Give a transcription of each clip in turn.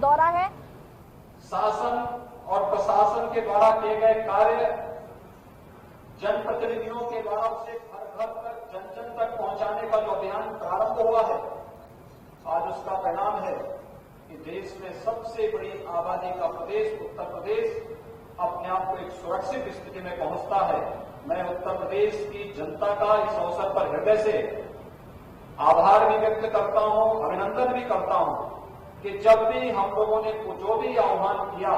दौरा है। शासन और प्रशासन के द्वारा किए गए कार्य, जनप्रतिनिधियों के द्वारा उसे घर घर तक, जन जन तक पहुंचाने का जो अभियान प्रारंभ हुआ है, आज उसका परिणाम है कि देश में सबसे बड़ी आबादी का प्रदेश उत्तर प्रदेश अपने आप को एक सुरक्षित स्थिति में पहुंचता है। मैं उत्तर प्रदेश की जनता का इस अवसर पर हृदय से आभार भी व्यक्त करता हूं, अभिनंदन भी करता हूं कि जब भी हम लोगों ने जो भी आह्वान किया,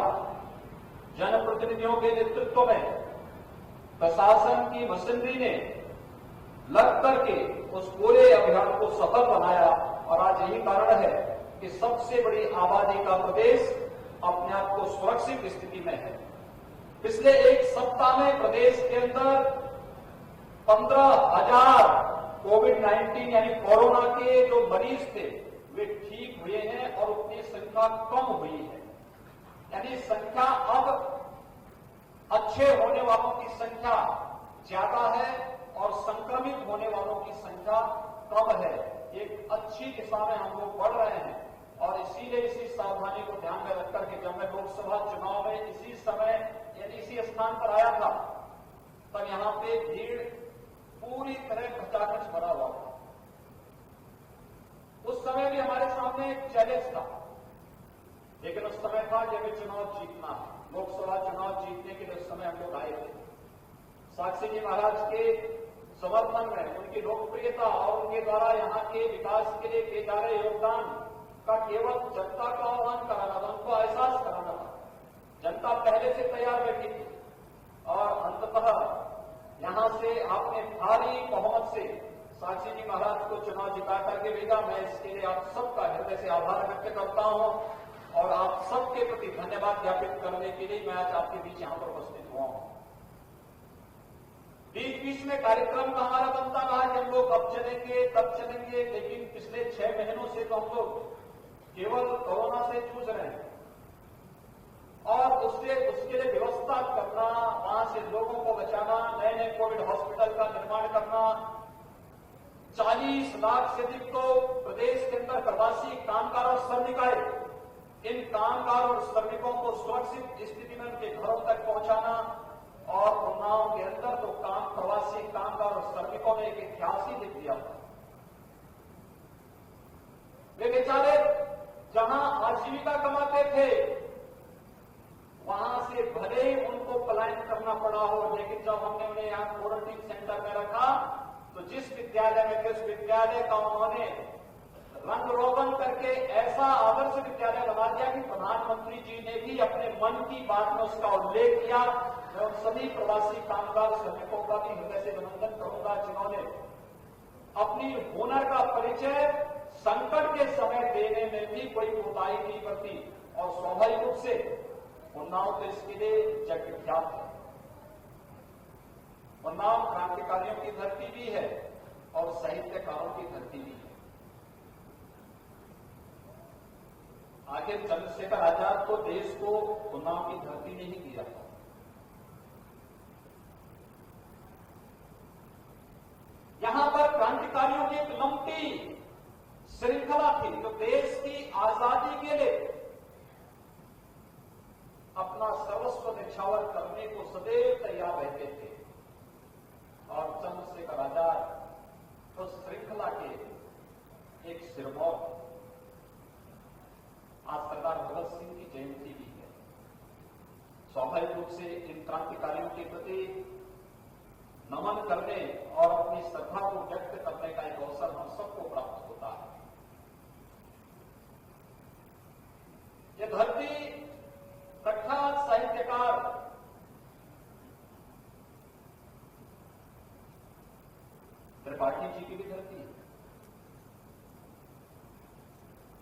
जनप्रतिनिधियों के नेतृत्व में प्रशासन की मशीनरी ने लग करके उस पूरे अभियान को सफल बनाया और आज यही कारण है कि सबसे बड़ी आबादी का प्रदेश अपने आप को सुरक्षित स्थिति में है। पिछले एक सप्ताह में प्रदेश के अंदर 15,000 कोविड-19 यानी कोरोना के जो मरीज थे वे ठीक हुए हैं और उतनी संख्या कम हुई है। यानी संख्या अब अच्छे होने वालों की संख्या ज्यादा है और संक्रमित होने वालों की संख्या कम है। एक अच्छी दिशा में हम लोग बढ़ रहे हैं और इसीलिए इसी सावधानी को ध्यान में रखकर के जब मैं लोकसभा चुनाव में इसी समय यानी इसी स्थान पर आया था, तब यहां पे भीड़ पूरी तरह खचाखच भरा हुआ था। उस समय भी हमारे सामने एक चैलेंज था, लेकिन उस समय था कि हमें चुनाव जीतना है। लोकसभा चुनाव जीतने के लिए उस समय हम लोग आए थे। साक्षी जी महाराज के समर्थन में, उनकी लोकप्रियता और उनके द्वारा यहाँ के विकास के लिए किए जा रहे योगदान का केवल जनता को आह्वान कराना था, उनको एहसास कराना था। जनता पहले से तैयार बैठी थी और अंततः यहां से आपने भारी बहुमत से साक्षी जी महाराज को चुनाव जिता करके भेजा। मैं इसके लिए आप सबका हृदय से आभार व्यक्त करता हूं और आप सबके प्रति धन्यवाद ज्ञापित करने के लिए मैं आज आपके बीच यहां पर उपस्थित हुआ हूं। बीच बीच में कार्यक्रम का हमारा बनता रहा कि हम लोग अब चलेंगे तब चलेंगे, लेकिन पिछले 6 महीनों से तो हम लोग केवल कोरोना से जूझ रहे हैं और उसके लिए व्यवस्था करना, वहां से लोगों को बचाना, नए नए कोविड हॉस्पिटल का निर्माण करना, 40 लाख से अधिक तो प्रदेश के अंदर प्रवासी कामगार और श्रमिक आए, इन कामगार और श्रमिकों को सुरक्षित स्थिति में उनके घरों तक पहुंचाना और उन्नाव के अंदर तो प्रवासी कामगार और श्रमिकों ने एक इतिहास ही लिख दिया। वे बेचारे जहां आजीविका कमाते थे वहां से भले ही उनको पलायन करना पड़ा हो, लेकिन जब हमने उन्हें यहां क्वारंटीन सेंटर में रखा तो जिस विद्यालय में थे उस विद्यालय का उन्होंने रंग रोगन करके ऐसा आदर्श विद्यालय बना दिया कि प्रधानमंत्री जी ने भी अपने मन की बात में उसका उल्लेख किया। मैं उन सभी प्रवासी कामगार श्रमिकों का भी हृदय से अभिनंदन करूंगा जिन्होंने अपनी हुनर का परिचय संकट के समय देने में भी कोई कोताही नहीं बरती और स्वाभाविक रूप से उन्नाव तो इसके लिए जग विख्यात है। उन्नाव क्रांतिकारियों की धरती भी है और साहित्यकारों की धरती भी है। आखिर चंद्रशेखर आजाद तो देश को उन्नाव की धरती ने ही दिया था। यहां पर क्रांतिकारियों की एक लंबी श्रृंखला थी जो देश की आजादी के लिए अपना सर्वस्व न्यौछावर करने को सदैव तैयार रहते थे और चंद्रशेखर आजाद उस श्रृंखला के एक सिरमौर। आज सरदार भगत सिंह की जयंती भी है। स्वाभाविक रूप से इन क्रांतिकारियों के प्रति नमन करने और अपनी श्रद्धा को व्यक्त करने का एक अवसर हम सबको प्राप्त होता है। यह धरती प्रख्यात साहित्यकार त्रिपाठी जी की भी धरती है।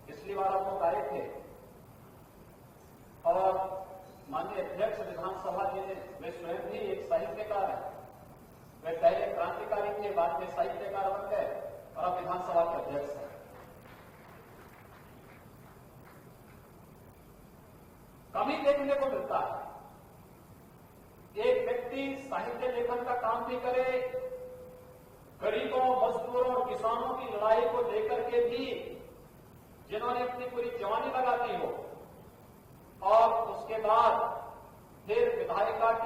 पिछली बार आप लोग आए थे और माननीय अध्यक्ष विधानसभा जी ने, वे स्वयं भी एक साहित्यकार है, वे पहले क्रांतिकारी थे, बाद में साहित्यकार बन गए और अब विधानसभा के अध्यक्ष हैं। कमी देखने को मिलता है एक व्यक्ति साहित्य लेखन का काम भी करे, गरीबों, मजदूरों और किसानों की लड़ाई को लेकर के भी जिन्होंने अपनी पूरी जवानी लगा दी हो,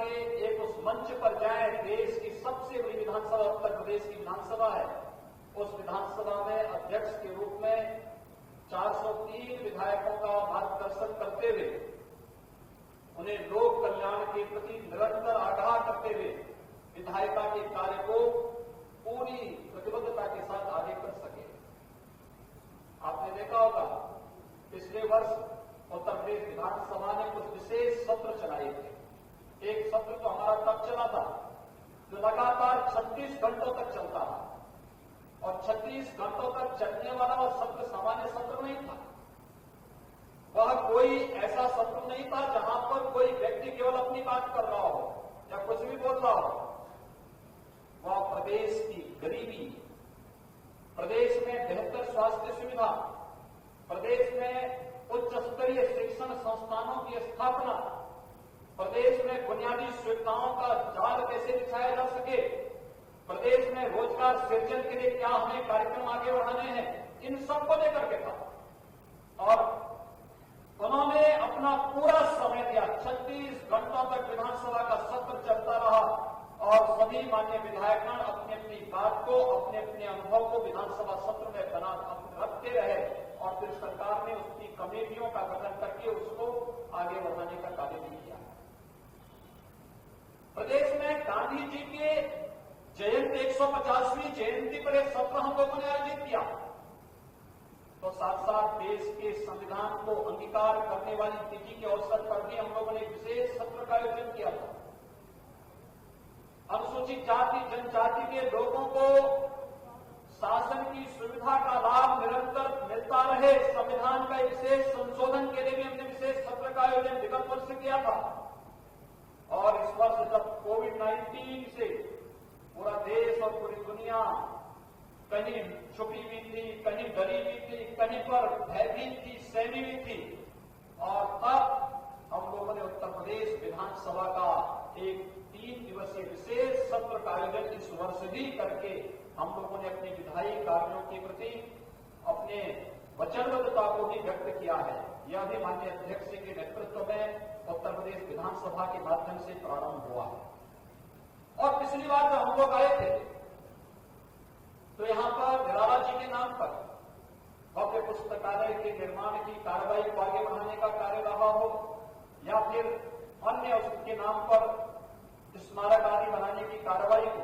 के एक उस मंच पर जाएं, देश की सबसे बड़ी विधानसभा उत्तर प्रदेश की विधानसभा है, उस विधानसभा में अध्यक्ष के रूप में 403 विधायकों का मार्गदर्शन करते हुए, उन्हें लोक कल्याण के प्रति निरंतर आगाह करते हुए विधायिका के कार्य को पूरी प्रतिबद्धता के साथ आगे कर सके। आपने देखा होगा पिछले वर्ष उत्तर प्रदेश विधानसभा ने कुछ विशेष सत्र चलाए थे। एक सत्र तो हमारा तब चला था जो लगातार 36 घंटों तक चलता रहा और 36 घंटों तक चलने वाला वह सत्र सामान्य सत्र नहीं था। वह कोई ऐसा सत्र नहीं था जहां पर कोई व्यक्ति केवल अपनी बात कर रहा हो या कुछ भी बोल रहा हो। वह प्रदेश की गरीबी, प्रदेश में बेहतर स्वास्थ्य सुविधा, प्रदेश में उच्च स्तरीय शिक्षण संस्थानों की स्थापना, प्रदेश में बुनियादी सुविधाओं का जाल कैसे बिछाया जा सके, प्रदेश में रोजगार सृजन के लिए क्या हमें कार्यक्रम आगे बढ़ाने हैं, इन सबको लेकर के था। और उन्होंने अपना पूरा समय दिया। 36 घंटों तक विधानसभा का सत्र चलता रहा और सभी माननीय विधायकगण अपनी अपनी बात को, अपने अपने अनुभव को विधानसभा सत्र में बना रखते रहे और फिर सरकार ने उसकी कमेटियों का गठन करके उसको आगे बढ़ाने का कार्य भी किया। प्रदेश में गांधी जी के जयंती 150वीं जयंती पर एक सत्र हम लोगों ने आयोजित किया, तो साथ साथ देश के संविधान को अंगीकार करने वाली तिथि के अवसर पर भी हम लोगों ने विशेष सत्र का आयोजन किया था। अनुसूचित जाति जनजाति के लोगों को शासन की सुविधा का लाभ निरंतर मिलता रहे, संविधान का विशेष संशोधन के लिए भी हमने विशेष सत्र का आयोजन विगत वर्ष किया था। और इस वर्ष जब कोविड-19 से पूरा देश और पूरी दुनिया कहीं छुपी हुई थी, कहीं डरी हुई थी, कहीं पर भयभीत थी, सहमी हुई थी, और तब हम लोगों ने उत्तर प्रदेश विधानसभा का एक 3 दिवसीय विशेष सत्र का आयोजन इस वर्ष भी करके हम लोगों ने अपने विधायी कार्यों के प्रति अपने वचनबद्धता को भी व्यक्त किया है। यह भी माननीय अध्यक्ष के नेतृत्व में उत्तर प्रदेश विधानसभा के माध्यम से प्रारंभ हुआ है। और पिछली बार जब हम लोग आए थे तो यहां पर निराला जी के नाम पर भव्य पुस्तकालय के निर्माण की कार्रवाई को आगे बढ़ाने का कार्य रहा हो या फिर अन्य उसके नाम पर स्मारक आदि बनाने की कार्रवाई को,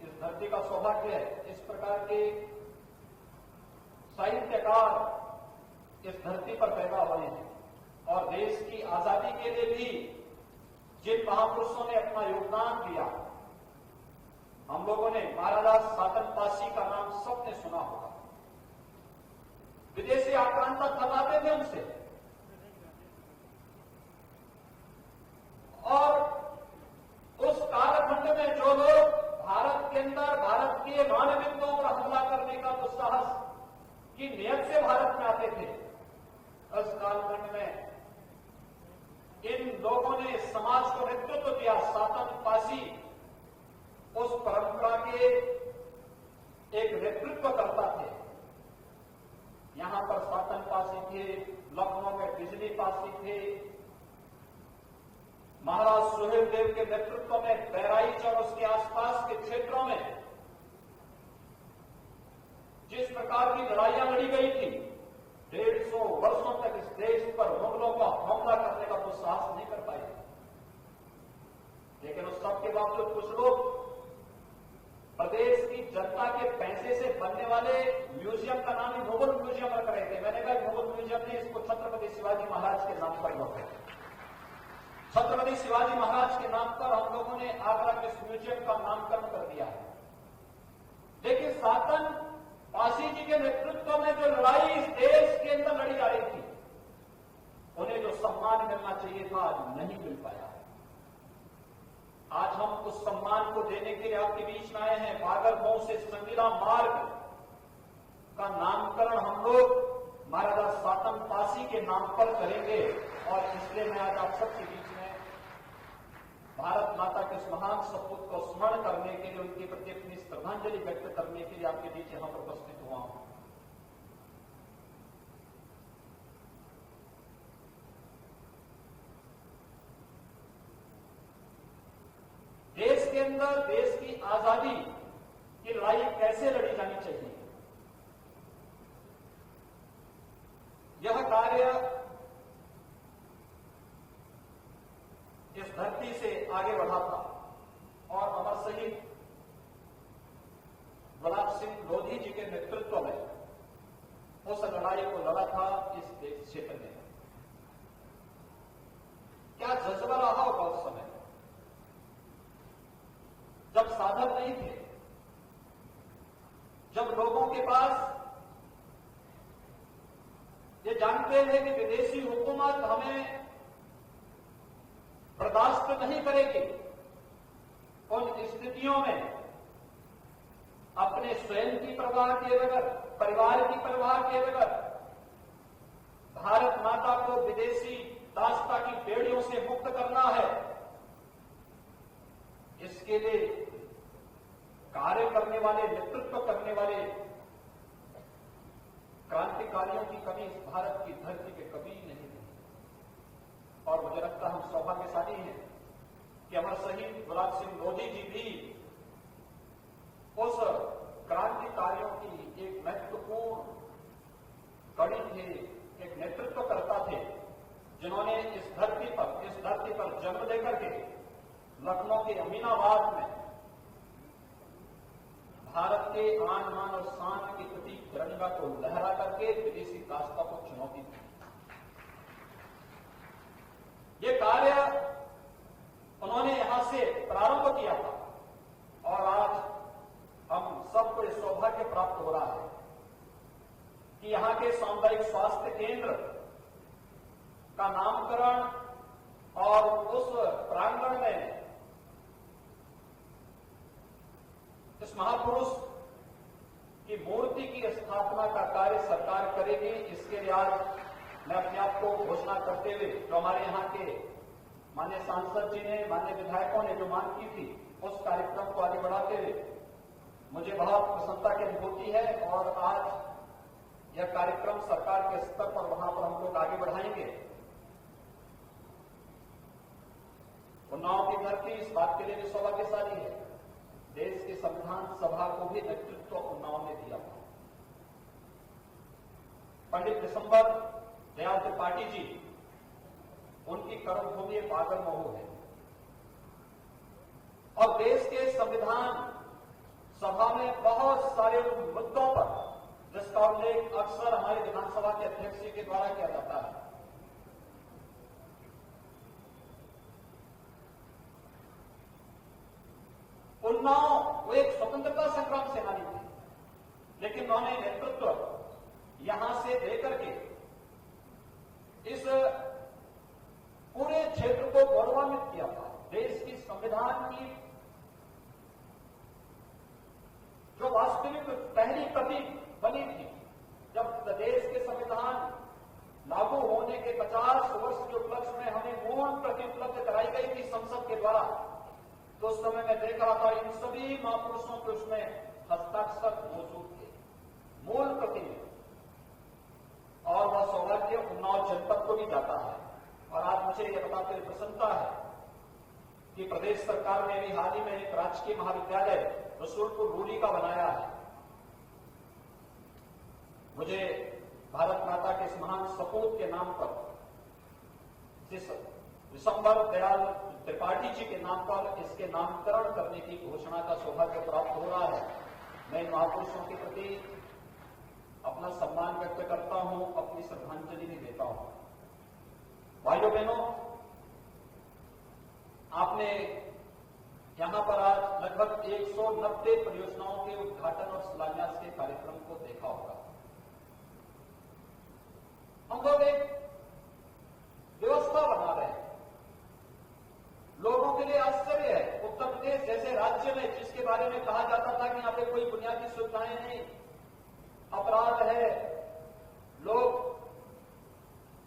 इस धरती का सौभाग्य है इस प्रकार के साहित्यकार इस धरती पर पैदा हुए हैं और देश की आजादी के लिए भी जिन महापुरुषों ने अपना योगदान दिया, हम लोगों ने महाराजा सातन पासी का नाम सबने सुना होगा। विदेशी आक्रांता थमाते थे उनसे, और उस कालखंड में जो लोग भारत के अंदर भारत के मानविकताओं पर हमला करने का दुस्साहस की नियत से भारत में आते थे, उस कालखंड में इन लोगों ने समाज को नेतृत्व दिया। सातन पासी उस परंपरा के एक नेतृत्व करता थे। यहां पर सातन पासी थे, लखनऊ में बिजली पासी थे, महाराज सुहेल देव के नेतृत्व में बहराइच और उसके आसपास के क्षेत्रों में जिस प्रकार की लड़ाइयां लड़ी गई थी, 150 वर्षों तक इस देश पर मुगलों का हमला करने का कुछ साहस नहीं कर पाए। लेकिन उस सब के बावजूद कुछ लोग प्रदेश की जनता के पैसे से बनने वाले म्यूजियम का नाम ही मुगल म्यूजियम रख रहे थे। मैंने कहा मुगल म्यूजियम ने इसको छत्रपति शिवाजी महाराज के नाम पर रखा। छत्रपति शिवाजी महाराज के नाम पर हम लोगों ने आगरा के इस म्यूजियम का नामकरण कर दिया है। लेकिन सातन पासी जी के नेतृत्व में जो लड़ाई इस देश के अंदर लड़ी जा रही थी, उन्हें जो सम्मान मिलना चाहिए था आज नहीं मिल पाया। आज हम उस सम्मान को देने के लिए आपके बीच में आए हैं। बागरमऊ से संगीला मार्ग का नामकरण हम लोग महाराजा सातन पासी के नाम पर करेंगे और इसलिए मैं आज आप सबके बीच में भारत माता के इस महान सपूत को स्मरण करने के लिए, उनके प्रति अपनी श्रद्धांजलि व्यक्त करने के लिए आपके बीच यहां पर उपस्थित हुआ हूं। अंदर देश की आजादी की लड़ाई कैसे लड़ी जानी चाहिए, यह कार्य इस धरती से आगे बढ़ा था और अमर शहीद गुलाब सिंह लोधी जी के नेतृत्व में उस लड़ाई को लड़ा था इस देश क्षेत्र में। क्या जज्बा रहा होगा उस समय जब साधन नहीं थे, जब लोगों के पास ये जानते थे कि विदेशी हुकूमत हमें बर्दाश्त नहीं करेगी। उन स्थितियों में अपने स्वयं की परवाह किए बगैर, परिवार की परवाह किए बगैर भारत माता को विदेशी दासता की बेड़ियों से मुक्त करना है, इसके लिए कार्य करने वाले, नेतृत्व करने वाले क्रांतिकारियों की कमी इस भारत की धरती पे कभी नहीं थी। और मुझे लगता है हम सौभाग्यशाली हैं कि अमर शहीद गुलाब सिंह लोधी जी भी उस क्रांतिकारियों की एक महत्वपूर्ण कड़ी थे, एक नेतृत्वकर्ता थे, जिन्होंने इस धरती पर जन्म लेकर के लखनऊ के अमीनाबाद में भारत के आन मान और शान के प्रति तिरंगा को लहरा करके विदेशी दासता को चुनौती दी। ये कार्य उन्होंने यहां से प्रारंभ किया था और आज हम सबको यह सौभाग्य प्राप्त हो रहा है कि यहां के सामुदायिक स्वास्थ्य केंद्र का नामकरण और उस प्रांगण में इस महापुरुष की मूर्ति की स्थापना का कार्य सरकार करेगी। इसके लिए आज मैं अपने आप को घोषणा करते हुए, जो हमारे यहाँ के माननीय सांसद जी ने, माननीय विधायकों ने जो मांग की थी, उस कार्यक्रम को आगे बढ़ाते हुए मुझे बहुत प्रसन्नता की अनुभूति है। और आज यह कार्यक्रम सरकार के स्तर पर वहां पर हम लोग आगे बढ़ाएंगे। उन्नाव की धरती इस बात के लिए भी सौभाग्यशाली है, देश की संविधान सभा को भी नेतृत्व उन्नाव ने दिया था। पंडित दिसंबर दयाल त्रिपाठी जी, उनकी कर्मभूमि पागल महू है और देश के संविधान सभा में बहुत सारे मुद्दों पर, जिसका उल्लेख अक्सर हमारे विधानसभा के अध्यक्ष जी के द्वारा किया जाता है, उन्नाव वो एक स्वतंत्रता संग्राम सेनानी थे, लेकिन उन्होंने नेतृत्व यहां से लेकर के इस पूरे क्षेत्र को गौरवान्वित किया था। देश की संविधान की जो वास्तविक पहली प्रति बनी थी, जब देश के संविधान लागू होने के 50 वर्ष के उपलक्ष्य में हमें मूल प्रति उपलब्ध कराई गई थी संसद के द्वारा, तो उस समय मैं देख रहा था इन सभी महापुरुषों के उसमें हस्ताक्षर मौजूद थे मूल प्रति में, और वह सौभाग्य उन्नाव जनपद को भी जाता है। और आज मुझे यह बताते हुए प्रसन्नता है कि प्रदेश सरकार ने भी हाल ही में एक राजकीय महाविद्यालय रसूलपुर रूली का बनाया है। मुझे भारत माता के इस महान सपूत के नाम पर, जिस दिसंबर दयाल त्रिपाठी जी के नाम पर इसके नामकरण करने की घोषणा का सौभाग्य प्राप्त हो रहा है। मैं इन महापुरुषों के प्रति अपना सम्मान व्यक्त करता हूं, अपनी श्रद्धांजलि भी देता हूं। भाइयों बहनों, आपने यहां पर आज लगभग 190 परियोजनाओं के उद्घाटन और शिलान्यास के कार्यक्रम को देखा होगा। हम लोग एक व्यवस्था बना रहे हैं। लोगों के लिए आश्चर्य है, उत्तर प्रदेश जैसे राज्य में जिसके बारे में कहा जाता था कि यहां पे कोई बुनियादी सुविधाएं नहीं, अपराध है, लोग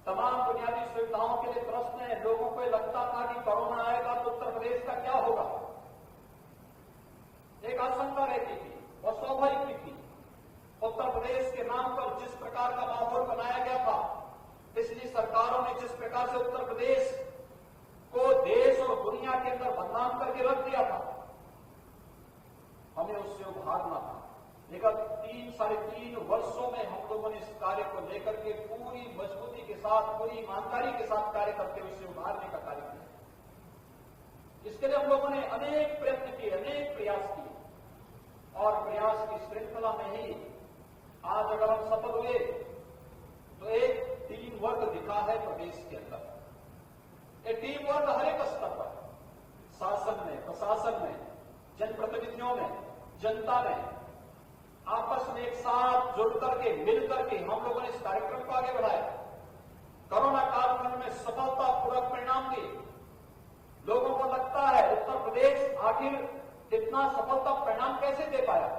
तमाम बुनियादी सुविधाओं के लिए त्रस्त हैं, लोगों को लगता था कि कोरोना आएगा तो उत्तर प्रदेश का क्या होगा, एक आशंका रहती थी और स्वाभाविक भी थी। उत्तर प्रदेश के नाम पर जिस प्रकार का माहौल बनाया गया था, पिछली सरकारों ने जिस प्रकार से उत्तर प्रदेश को देश और दुनिया के अंदर बदनाम करके रख दिया था, हमें उससे उभारना था। लेकिन 3-3.5 वर्षों में हम लोगों ने इस कार्य को लेकर के पूरी मजबूती के साथ, पूरी ईमानदारी के साथ कार्य करते हुए उसे उभारने का कार्य किया। इसके लिए हम लोगों ने अनेक प्रयत्न किए, अनेक प्रयास किए, और प्रयास की श्रृंखला में ही आज अगर हम सफल हुए तो एक टीम वर्क दिखा है प्रदेश के अंदर। एक टीम वर्क हर एक स्तर पर, शासन में, प्रशासन में, जनप्रतिनिधियों में, जनता में, आपस में एक साथ जुड़ करके, मिल करके हम लोगों ने इस कार्यक्रम को आगे बढ़ाया। कोरोना कालखंड में सफलतापूर्वक परिणाम दिए। लोगों को लगता है उत्तर प्रदेश आखिर इतना सफलता परिणाम कैसे दे पाया,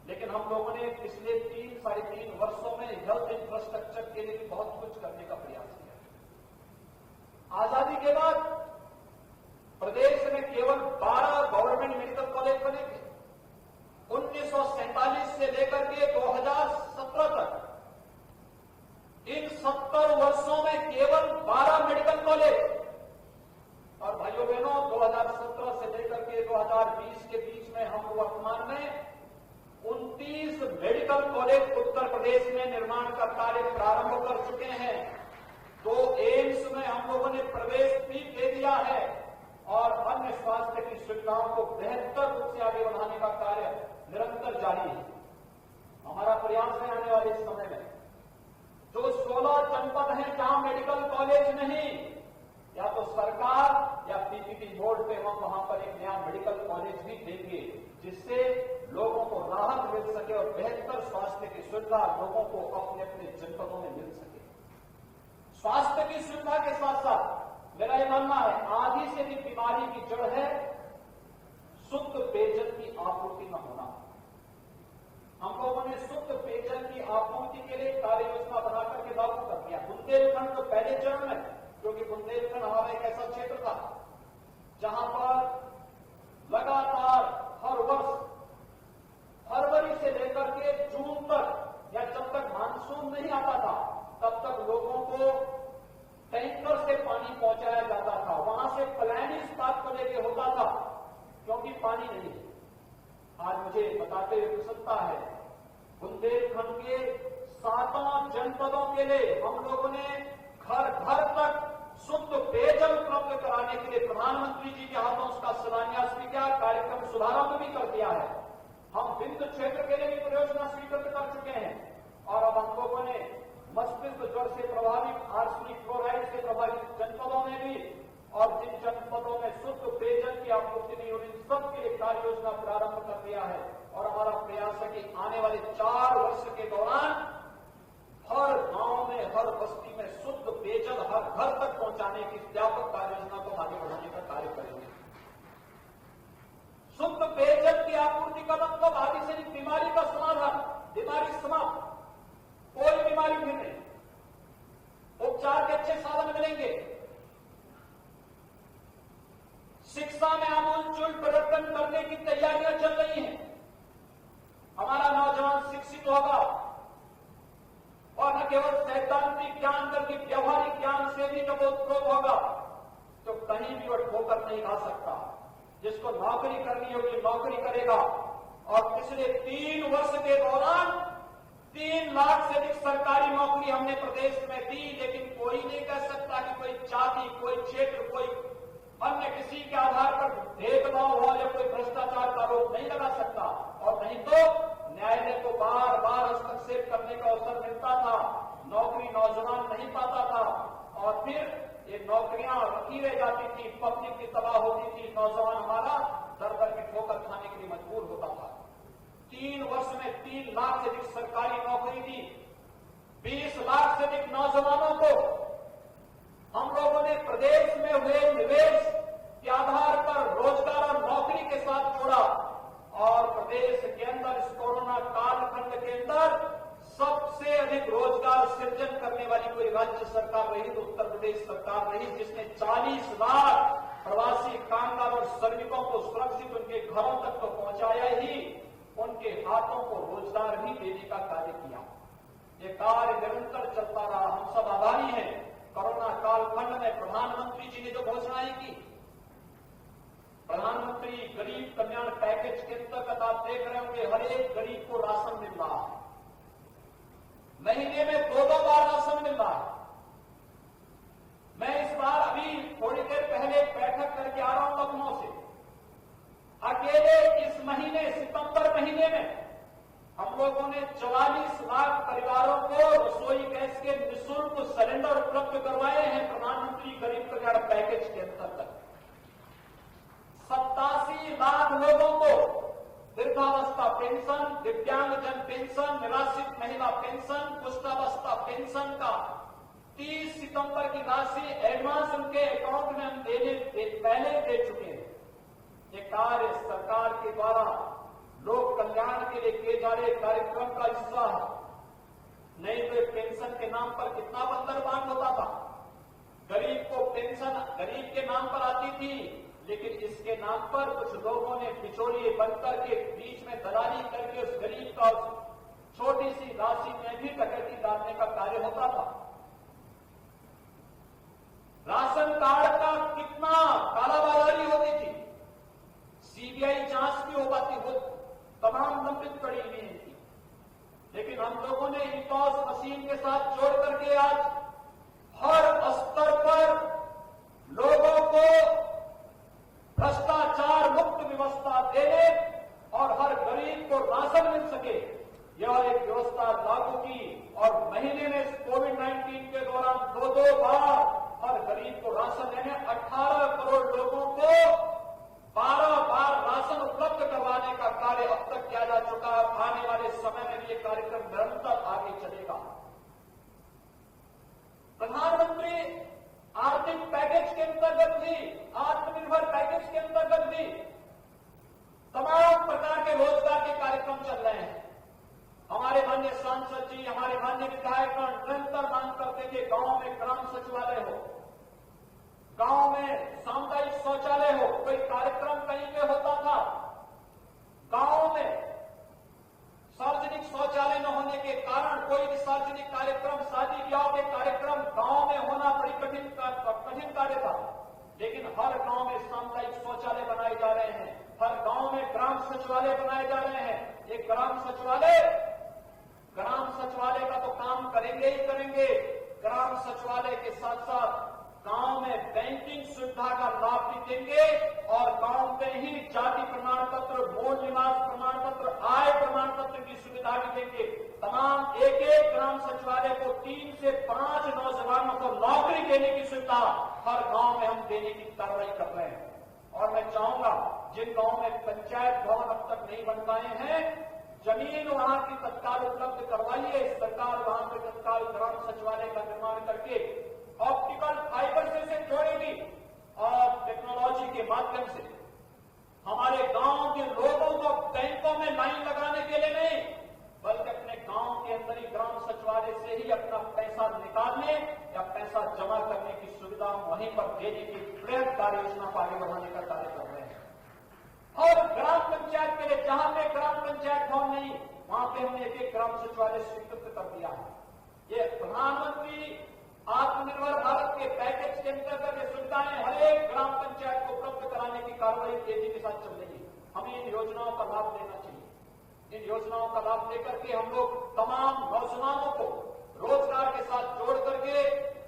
लेकिन हम लोगों ने पिछले 3-3.5 वर्षों में हेल्थ इंफ्रास्ट्रक्चर के लिए बहुत कुछ करने का प्रयास किया। आजादी के बाद प्रदेश में केवल 12 गवर्नमेंट मेडिकल कॉलेज बने थे। 1947 से लेकर के 2017 तक इन 70 वर्षों में केवल 12 मेडिकल कॉलेज, और भाइयों बहनों 2017 से लेकर के 2020 के बीच में हम वर्तमान में 29 मेडिकल कॉलेज उत्तर प्रदेश में निर्माण का कार्य प्रारंभ कर चुके हैं। 2 एम्स में हम लोगों ने प्रवेश भी दे दिया है, और अन्य स्वास्थ्य की सुविधाओं को बेहतर रूप से आगे बढ़ाने का कार्य निरंतर जारी है। हमारा प्रयास है आने वाले समय में जो 16 जनपद हैं जहां मेडिकल कॉलेज नहीं, या तो सरकार या पीपीपी बोर्ड पे हम वहां पर एक नया मेडिकल कॉलेज भी देंगे, जिससे लोगों को राहत मिल सके और बेहतर स्वास्थ्य की सुविधा लोगों को अपने अपने जनपदों में मिल सके। स्वास्थ्य की सुविधा के साथ साथ मेरा यह मानना है आधी से भी बीमारी की जड़ है शुद्ध पेयजल की आपूर्ति न होना। हम लोगों ने शुद्ध पेयजल की आपूर्ति के लिए कार्य योजना बनाकर के लागू कर दिया। बुंदेलखंड तो पहले चरण में, क्योंकि बुंदेलखंड हमारा एक ऐसा क्षेत्र था जहां पर लगातार हर वर्ष फरवरी से लेकर के जून तक, या जब तक मानसून नहीं आता था तब तक लोगों को टैंकर से पानी पहुंचाया जाता था। वहां से प्लान इस बात को लेकर होता था क्योंकि पानी नहीं है। आज मुझे बताते हुए प्रसन्नता है, बुंदेलखंड के 7 जनपदों के लिए हम लोगों ने घर घर तक शुद्ध पेयजल उपलब्ध कराने के लिए प्रधानमंत्री जी के हाथों उसका शिलान्यास भी किया, कार्यक्रम शुभारंभ भी कर दिया है। हम बिंदु क्षेत्र के लिए भी परियोजना स्वीकृत कर चुके हैं, और अब हम लोगों ने मस्तिष्क ज्वर से प्रभावित, आर्सेनिक क्लोराइड से प्रभावित जनपदों में भी, और जिन जनपदों में शुद्ध पेयजल की आपूर्ति नहीं हो रही, सबके लिए कार्य योजना प्रारंभ कर दिया है। और हमारा प्रयास है कि आने वाले 4 वर्ष के दौरान हर गांव में, हर बस्ती में शुद्ध पेयजल हर घर तक पहुंचाने की व्यापक कार्य योजना को आगे बढ़ाने का कार्य करेंगे। शुद्ध पेयजल की आपूर्ति का मतलब आदि से बीमारी का समाधान, बीमारी समाप्त, कोई बीमारी भी नहीं, उपचार के अच्छे साधन मिलेंगे, शिक्षा में आमूलचूल परिवर्तन करने की तैयारियां चल रही हैं। हमारा नौजवान शिक्षित होगा और न केवल सैद्धांतिक ज्ञान बल्कि व्यवहारिक ज्ञान से भी जब उत्प्रोत होगा तो कहीं भी वो ठोकर नहीं खा सकता। जिसको नौकरी करनी होगी नौकरी करेगा। और पिछले 3 वर्ष के दौरान 3 लाख से अधिक सरकारी नौकरी हमने प्रदेश में दी, लेकिन कोई नहीं कह सकता कि कोई जाति, कोई क्षेत्र, कोई अन्य किसी के आधार पर भेदभाव हो या कोई भ्रष्टाचार का आरोप नहीं लगा सकता। और नहीं तो न्यायालय को बार बार हस्तक्षेप करने का अवसर मिलता था, नौकरी नौजवान नहीं पाता था, और फिर ये नौकरियां रखी रह जाती थी, पब्लिक की तबाह होती थी, नौजवान हमारा दर दर की ठोकर खाने के लिए मजबूर होता था। 3 वर्ष में 3 लाख से अधिक सरकारी नौकरी दी, 20 लाख से अधिक नौजवानों को हम लोगों ने प्रदेश में हुए निवेश के आधार पर रोजगार और नौकरी के साथ जोड़ा। और प्रदेश के अंदर इस कोरोना कालखंड के अंदर सबसे अधिक रोजगार सृजन करने वाली कोई राज्य सरकार रही तो उत्तर प्रदेश सरकार रही, जिसने 40 लाख प्रवासी कामगार और श्रमिकों को सुरक्षित उनके घरों तक तो पहुंचाया ही, उनके हाथों को रोजगार भी देने का कार्य किया। ये कार्य निरंतर चलता रहा। हम सब आभारी हैं। कोरोना कालखंड में प्रधानमंत्री जी ने जो घोषणाएं की, प्रधानमंत्री गरीब कल्याण पैकेज के अंतर्गत आप देख रहे होंगे हर एक गरीब को राशन मिल रहा है। महीने में 2-2 बार राशन मिल रहा है। मैं इस बार अभी थोड़ी देर पहले बैठक करके आ रहा हूं लखनऊ से। अकेले इस महीने सितंबर महीने में हम लोगों ने 44 लाख परिवारों को रसोई गैस के निःशुल्क सिलेंडर उपलब्ध करवाए हैं प्रधानमंत्री गरीब कल्याण पैकेज के अंतर्गत। 87 लाख लोगों को वृद्धावस्था पेंशन, दिव्यांगजन पेंशन, निराश्रित महिला पेंशन, कुष्ठावस्था पेंशन का 30 सितंबर की राशि एडवांस उनके अकाउंट में हम पहले दे चुके हैं। ये कार्य सरकार के द्वारा लोक कल्याण के लिए किए जा रहे कार्यक्रम का हिस्सा है। नहीं तो पेंशन के नाम पर कितना बंदरबांट होता था। गरीब को पेंशन गरीब के नाम पर आती थी, लेकिन इसके नाम पर कुछ लोगों ने बिचौलिए बनकर के बीच में दलाली करके उस गरीब का छोटी सी राशि में भी डकैती डालने का कार्य होता था। राशन कार्ड का कितना कालाबाजारी होती थी। सीबीआई जांच भी हो पाती, वो तमाम लंबित पड़ी हुई थी। लेकिन हम लोगों ने इंपॉस मशीन के साथ जोड़ करके आज हर स्तर पर लोगों को भ्रष्टाचार मुक्त व्यवस्था देने और हर गरीब को राशन मिल सके, यह एक व्यवस्था लागू की। और महीने में कोविड-19 के दौरान 2-2 बार हर गरीब को राशन देने 18 करोड़ लोगों को 12 बार राशन उपलब्ध करवाने का कार्य अब तक किया जा चुका है। आने वाले समय में ये कार्यक्रम निरंतर आगे चलेगा। प्रधानमंत्री आर्थिक पैकेज के अंतर्गत भी, आत्मनिर्भर पैकेज के अंतर्गत भी तमाम प्रकार के रोजगार के कार्यक्रम चल रहे हैं। हमारे माननीय सांसद जी, हमारे माननीय विधायकगण निरंतर मांग करते थे गांव में ग्राम सचिवालय हो, गांव में सामुदायिक शौचालय हो। कोई कार्यक्रम कहीं पे होता था, गांव में सार्वजनिक शौचालय न होने के कारण कोई भी सार्वजनिक कार्यक्रम, शादी ब्याह के कार्यक्रम गांव में होना बड़ी कठिन कार्य था। लेकिन हर गांव में सामुदायिक शौचालय बनाए जा रहे हैं, हर गांव में ग्राम सचिवालय बनाए जा रहे हैं। एक ग्राम सचिवालय का तो काम करेंगे ही करेंगे। ग्राम सचिवालय के साथ साथ गांव में बैंकिंग सुविधा का लाभ भी देंगे और गांव में ही जाति प्रमाण पत्र, मूल निवास प्रमाण पत्र, आय प्रमाण पत्र की सुविधा भी देंगे। तमाम एक ग्राम सचिवालय को 3 से 5 नौजवानों को नौकरी देने की सुविधा हर गांव में हम देने की कार्रवाई कर रहे हैं। और मैं चाहूंगा जिन गांव में पंचायत भवन अब तक नहीं बन पाए हैं, जमीन वहां की तत्काल उपलब्ध करवाइए। सरकार वहां पर तत्काल ग्राम सचिवालय का निर्माण करके ऑप्टिकल फाइबर से जोड़ेगी और टेक्नोलॉजी के माध्यम से हमारे गांव के लोगों को बैंकों में लाइन लगाने के लिए नहीं, बल्कि अपने गांव के अंदर ही ग्राम सचिवालय से ही अपना पैसा निकालने या पैसा जमा करने की सुविधा वहीं पर देने की बृहद कार्य योजना को आगे बढ़ाने का कार्य कर रहे हैं। और ग्राम पंचायत के लिए जहां पे ग्राम पंचायत भवन नहीं, वहां पे हमने एक ग्राम सचिवालय स्वीकृत कर दिया है। ये प्रधानमंत्री आत्मनिर्भर भारत के पैकेज के अंतर्गत ये सुविधाएं हर एक ग्राम पंचायत को उपलब्ध कराने की कार्रवाई तेजी के साथ चल रही है। हमें इन योजनाओं का लाभ लेना चाहिए। इन योजनाओं का लाभ लेकर के हम लोग तमाम नौजवानों को रोजगार के साथ जोड़ करके,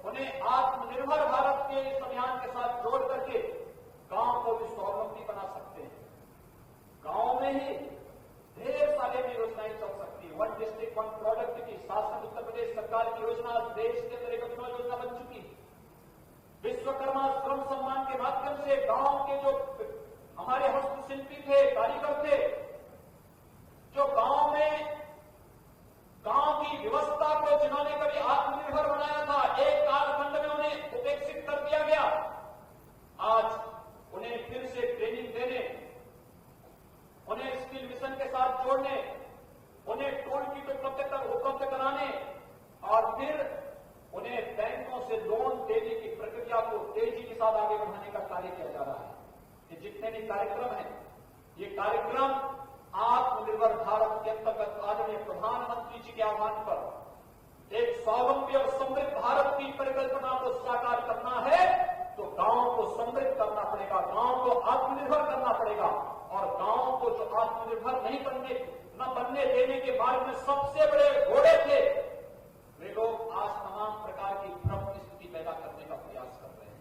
उन्हें आत्मनिर्भर भारत के इस अभियान के साथ जोड़ करके गांव को भी स्वावलंबी बना सकते हैं। गांव में ही ढेर सारे भी योजनाएं चल सकती है। 1 डिस्ट्रिक्ट 1 प्रोडक्ट की शासन उत्तर प्रदेश सरकार की योजना देश के अंदर एक अभिनव योजना बन चुकी है। विश्वकर्मा श्रम सम्मान के माध्यम से गांव के जो हमारे हस्तशिल्पी थे, कारीगर थे, जो गांव में गांव की व्यवस्था को जिन्होंने कभी आत्मनिर्भर बनाया था, एक कालखंड में उन्हें उपेक्षित कर दिया गया। आज उन्हें फिर से ट्रेनिंग देने, उन्हें स्किल मिशन के साथ जोड़ने, उन्हें टूल किट उपलब्ध कराने और फिर उन्हें बैंकों से लोन देने की प्रक्रिया को तेजी के साथ आगे बढ़ाने का कार्य किया जा रहा है। ये जितने भी कार्यक्रम हैं, ये कार्यक्रम आत्मनिर्भर भारत के अंतर्गत आदरणीय प्रधानमंत्री जी के आह्वान पर एक स्वावलंबी और समृद्ध भारत की परिकल्पना को साकार करना है तो गांव को समृद्ध करना पड़ेगा, गांव को आत्मनिर्भर देने के मार्ग में सबसे बड़े घोड़े थे, वे लोग आज तमाम प्रकार की भ्रम की स्थिति पैदा करने का प्रयास कर रहे हैं।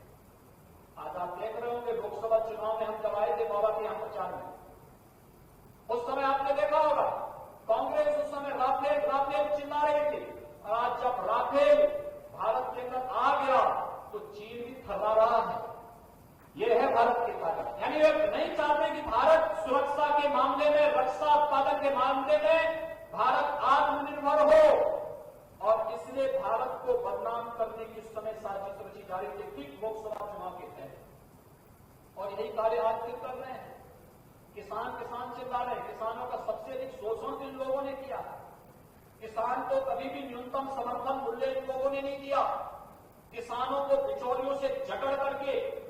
आज आप देख रहे होंगे लोकसभा चुनाव में हम जब आए थे बाबा के यहां प्रचार में, उस समय आपने देखा होगा कांग्रेस उस समय राफेल राफेल चिल्ला रही थी, और आज जब राफेल भारत के अंदर आ गया तो चीन भी थर्रा रहा है। यह है भारत के कारण, यानी वे नहीं चाहते कि भारत सुरक्षा के मामले में, रक्षा उत्पादन के मामले में भारत आत्मनिर्भर हो, और इसलिए भारत को बदनाम करने की इस समय साजिश रची जा रही थी ठीक लोकसभा चुनाव के तहत, और यही कार्य आज फिर कर रहे हैं। किसान चिल्ला रहे हैं, किसानों का सबसे अधिक शोषण इन लोगों ने किया। किसान को कभी भी न्यूनतम समर्थन मूल्य इन लोगों ने नहीं दिया। किसानों को बिचौलियों से जकड़ करके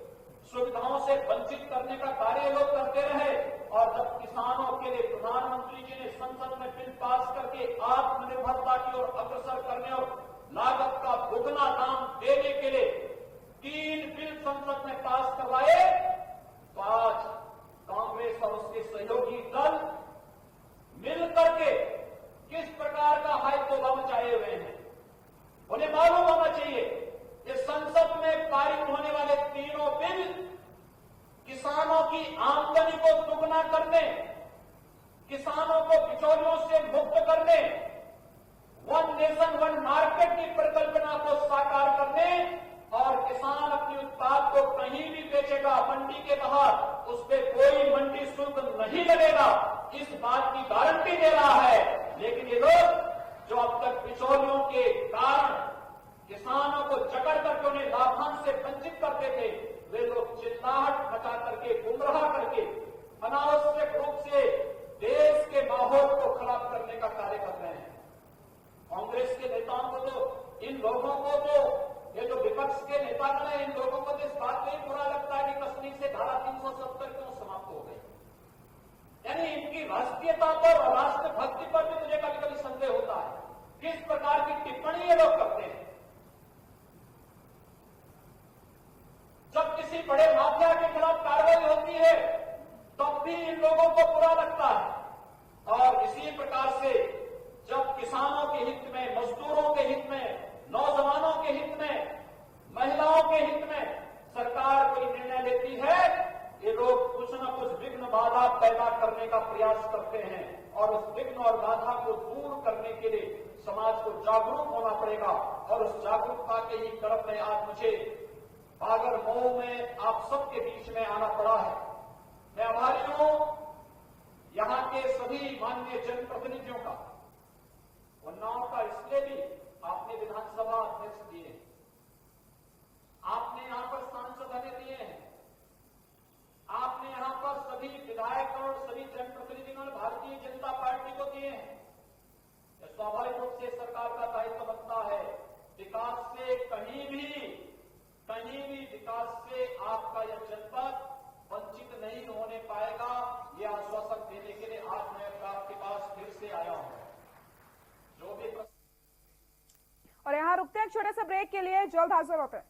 सुविधाओं से वंचित करने का कार्य लोग करते रहे, और जब किसानों के लिए प्रधानमंत्री जी ने संसद में बिल पास करके आत्मनिर्भरता की ओर अग्रसर करने और लागत का दुगना दाम देने के लिए 3 बिल संसद में पास करवाए, तो आज कांग्रेस और उसके सहयोगी दल मिलकर के किस प्रकार का हाइतोबा मचाए हुए हैं, उन्हें मालूम होना चाहिए। इस संसद में पारित होने वाले तीनों बिल किसानों की आमदनी को दुगना करने, किसानों को बिचौलियों से मुक्त करने, वन नेशन वन मार्केट की परिकल्पना को साकार करने, और किसान अपने उत्पाद को कहीं भी बेचेगा मंडी के बाहर, उस पर कोई मंडी शुल्क नहीं लगेगा, इस बात की गारंटी दे रहा है। लेकिन ये लोग जो अब तक बिचौलियों के कारण किसानों को जकड़ करके उन्हें लाभांश से वंचित करते थे, वे लोग चिल्लाहट मचा करके, गुमराह करके, अनावश्यक रूप से देश के माहौल को खराब करने का कार्य कर रहे हैं। कांग्रेस के नेताओं को तो, इन लोगों को तो, ये जो विपक्ष के नेता हैं, इन लोगों को तो इस बात में ही बुरा लगता है कि कश्मीर से धारा 370 क्यों समाप्त हो गई। यानी इनकी राष्ट्रीयता पर और राष्ट्रभक्ति पर भी मुझे कभी कभी संदेह होता है, किस प्रकार की टिप्पणी ये लोग करते हैं। जब किसी बड़े माफिया के खिलाफ कार्रवाई होती है तब भी इन लोगों को बुरा लगता है, और इसी प्रकार से जब किसानों के हित में, मजदूरों के हित में, नौजवानों के हित में, महिलाओं के हित में सरकार कोई निर्णय लेती है, ये लोग कुछ न कुछ विघ्न बाधा पैदा करने का प्रयास करते हैं, और उस विघ्न और बाधा को दूर करने के लिए समाज को जागरूक होना पड़ेगा, और उस जागरूकता के ही तरफ में आज मुझे बागर मऊ में आप सबके बीच में आना पड़ा है। मैं आभारी हूं यहां के सभी माननीय जनप्रतिनिधियों का, उन्नाव का इसलिए भी आपने विधानसभा अध्यक्ष दिए, आपने यहां पर सांसद हमें दिए हैं, आपने यहां पर सभी विधायक और सभी जनप्रतिनिधियों ने भारतीय जनता पार्टी को दिए हैं। स्वाभाविक रूप से सरकार का दायित्व बनता है, विकास से कहीं भी विकास से आपका यह जनपद वंचित नहीं होने पाएगा, यह आश्वासन देने के लिए आज मैं आपके पास फिर से आया हूं। जो भी और यहाँ रुकते हैं एक छोटे से ब्रेक के लिए, जल्द हाजिर होते हैं।